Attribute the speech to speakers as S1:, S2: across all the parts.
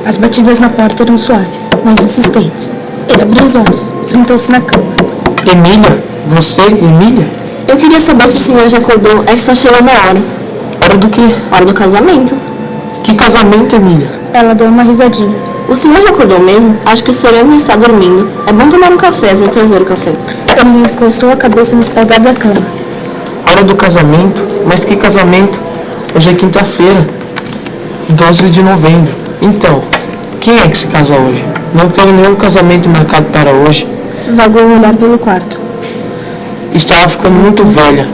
S1: As batidas na porta eram suaves, mas insistentes. Ele abriu os olhos, sentou-se na cama.
S2: Emília? Você, Emília?
S3: Eu queria saber se o senhor já acordou. É que está chegando a hora.
S2: Hora do quê?
S3: Hora do casamento.
S2: Que casamento, Emília?
S1: Ela deu uma risadinha.
S3: O senhor já acordou mesmo? Acho que o senhor ainda está dormindo. É bom tomar um café, vou trazer o café.
S1: Ele encostou a cabeça no espaldar da cama.
S2: Hora do casamento? Mas que casamento? Hoje é quinta-feira, 12 de novembro. Então, quem é que se casa hoje? Não tenho nenhum casamento marcado para hoje.
S1: Vagou um olhar pelo quarto.
S2: Estava ficando muito velha.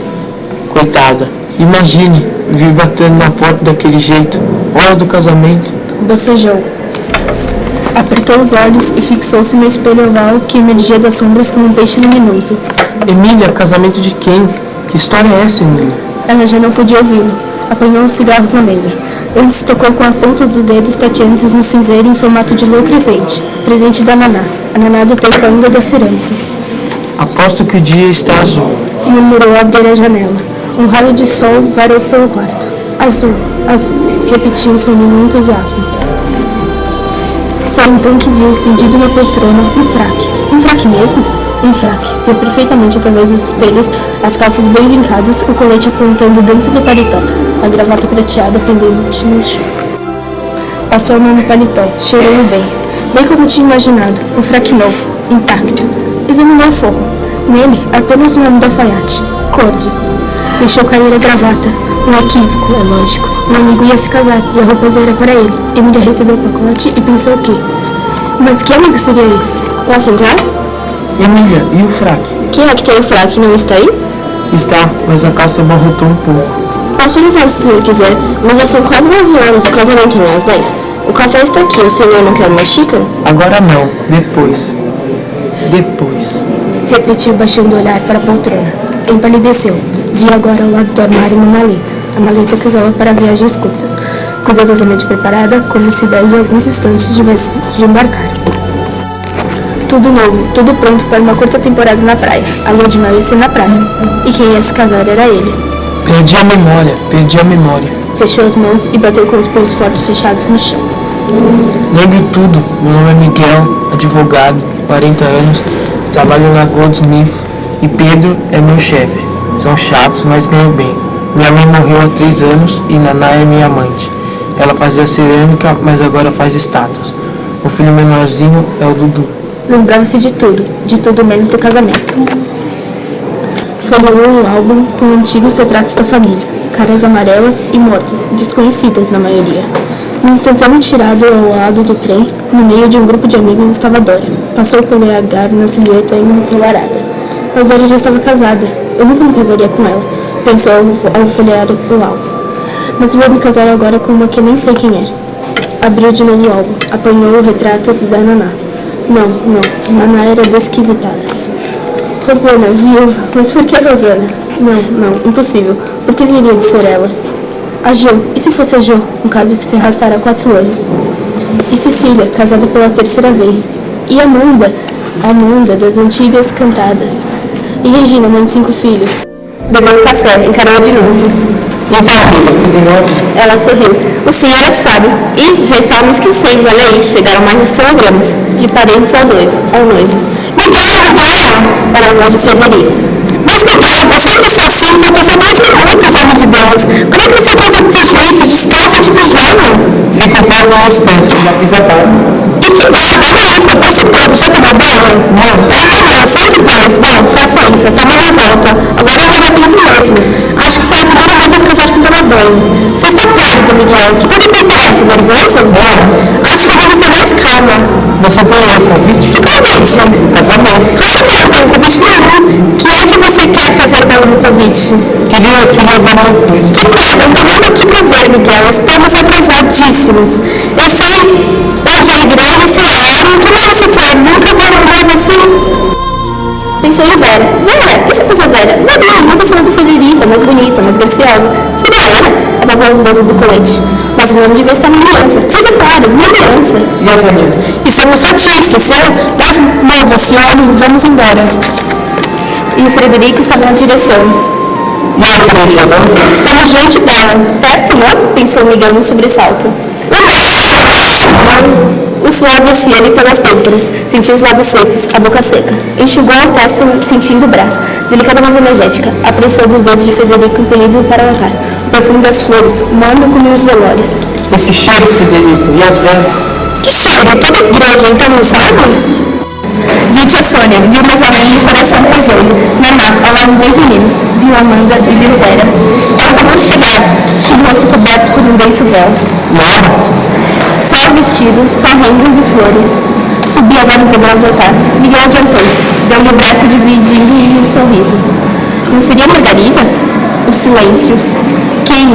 S2: Coitada. Imagine, vir batendo na porta daquele jeito. Hora do casamento.
S1: Bocejou. Apertou os olhos e fixou-se no espelho oval que emergia das sombras como um peixe luminoso.
S2: Emília, casamento de quem? Que história é essa, Emília?
S1: Ela já não podia ouvi-lo. Apanhou os cigarros na mesa. Antes tocou com a ponta dos dedos tateantes no cinzeiro em formato de lua crescente, presente da Naná. A Naná do tempo ainda das cerâmicas.
S2: Aposto que o dia está azul.
S1: Murmurou ao abrir a janela. Um raio de sol varou pelo quarto. Azul, azul, repetiu sem nenhum entusiasmo. Foi então que viu estendido na poltrona um fraque. Um fraque mesmo? Um fraque. Viu perfeitamente através dos espelhos as calças bem vincadas, o colete apontando dentro do paletó, a gravata prateada pendente no chão. Passou a mão no paletó, cheirou bem. Bem como tinha imaginado, um fraque novo, intacto. Examinou o forro. Nele, apenas o nome do alfaiate. Cordes. Deixou cair a gravata. Um equívoco, é lógico. Um amigo ia se casar e a roupa era para ele. Emília recebeu o pacote e pensou o quê? Mas que amigo seria esse?
S3: Posso entrar?
S2: Emília, e o fraque?
S3: Quem é que tem o fraque e não está aí?
S2: Está, mas a calça abarrotou um pouco.
S3: Posso avisar se o senhor quiser, mas já são quase 9 horas, o casamento não é às 10. O café está aqui, o senhor não quer uma xícara?
S2: Agora não, depois. Depois.
S1: Repetiu, baixando o olhar para a poltrona. Empalideceu. Via agora ao lado do armário uma maleta. A maleta que usava para viagens curtas. Cuidadosamente preparada, como se daí a alguns instantes tivesse de embarcar. Tudo novo, tudo pronto para uma curta temporada na praia. A lua de mel ia ser na praia. E quem ia se casar era ele.
S2: Perdi a memória.
S1: Fechou as mãos e bateu com os pulsos fortes fechados no chão.
S2: Lembro tudo. Meu nome é Miguel, advogado, 40 anos, trabalho na Goldsmith e Pedro é meu chefe. São chatos, mas ganham bem. Minha mãe morreu há 3 anos e Naná é minha amante. Ela fazia cerâmica, mas agora faz estátuas. O filho menorzinho é o Dudu.
S1: Lembrava-se de tudo menos do casamento. Folheou um álbum com antigos retratos da família, caras amarelas e mortas, desconhecidas na maioria. No instantâneo tirado ao lado do trem, no meio de um grupo de amigos estava Dora. Passou pelo EH na silhueta ensolarada. Mas Dora já estava casada. Eu nunca me casaria com ela, pensou ao folhear o álbum. Mas vou me casar agora com uma que nem sei quem é. Abriu de novo o álbum, apanhou o retrato da Naná. Não, Naná era desquisitada. Rosana, viúva, mas por que Rosana? Não, impossível. Por que teria de ser ela? A Jo, e se fosse a Jo, um caso que se arrastara há 4 anos? E Cecília, casada pela 3ª vez? E Amanda das antigas cantadas? E Regina, mãe de 5 filhos? Bebeu café, encarou de novo.
S2: Então, filha, tudo em ordem?
S3: Ela sorriu. O senhor é que sabe. E já estava me esquecendo, olha aí, chegaram mais de 100 telegramas, de parentes ao noivo. Miguel, era a voz de Frederico. Mas Miguel, você disse assim, faltou só 10 minutos, amor de Deus. Como é que você faz desse jeito, descalça de pijama?
S2: Fica pronto ao instante, já fiz a barba.
S3: E que barba, olha aí, cortou-se todo, já tomou banho?
S2: Não.
S3: Santo Deus, bom, paciência, toma uma volta. Agora é hora tudo mesmo. Acho que será a primeira vez que casar sem tomar banho. Você está pálido, Miguel. Que pergunta é essa, nervoso? Acho que vamos ter mais calma.
S2: Você tem aí o convite?
S3: Que convite?
S2: Casamento.
S3: Claro que não tem convite nenhum. O que é que você quer fazer pelo convite?
S2: Queria levar uma coisa.
S3: Que coisa? Eu tô vendo aqui pra ver, Miguel. Estamos atrasadíssimos. Eu sei onde é a igreja, sei a hora. O que mais você quer? Nunca vou arrumar você. Pensou em Vera. E se fosse a Vera? Não você não Frederica, mais bonita, mais graciosa. Seria ela? Abafava os bolsos do colete. Mas o nome devia estar na aliança. Pois é claro, na aliança.
S2: E as amigas?
S3: Isso eu só tinha, esqueceu? Mas não, você homem, vamos embora. E o Frederico estava na direção.
S2: E a igreja, não?
S3: Estamos diante dela. Perto, não? Pensou Miguel num sobressalto.
S1: Suor descia-lhe pelas têmporas, sentiu os lábios secos, a boca seca. Enxugou a testa, sentindo o braço, delicada mas energética, a pressão dos dedos de Frederico impelindo-o para o altar, o perfume das flores, morno como nos velórios.
S2: Esse cheiro, Frederico, e as velas?
S3: Que cheiro? Toda igreja, então não sabe? Viu tia Sônia, viu Rosalie e o coração pesou-lhe. Naná, ao lado de 2 meninos. Viu Amanda e viu Vera. Ela acabou de chegar, tinha o rosto coberto por um denso véu.
S2: Laura?
S3: Só o vestido, só rendas e flores. Subia vários degraus do altar. Miguel adiantou-se, deu-lhe o braço dividindo em um sorriso. Não seria Margarida? O silêncio. Quem?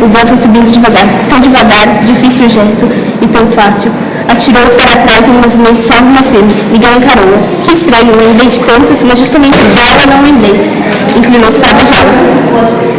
S3: O véu foi subindo devagar, tão devagar, difícil o gesto e tão fácil. Atirou para trás num movimento suave mas firme. Miguel encarou-a. Que estranho, lembrei de tantas, mas justamente dela não lembrei. Inclinou-se para beijá-la.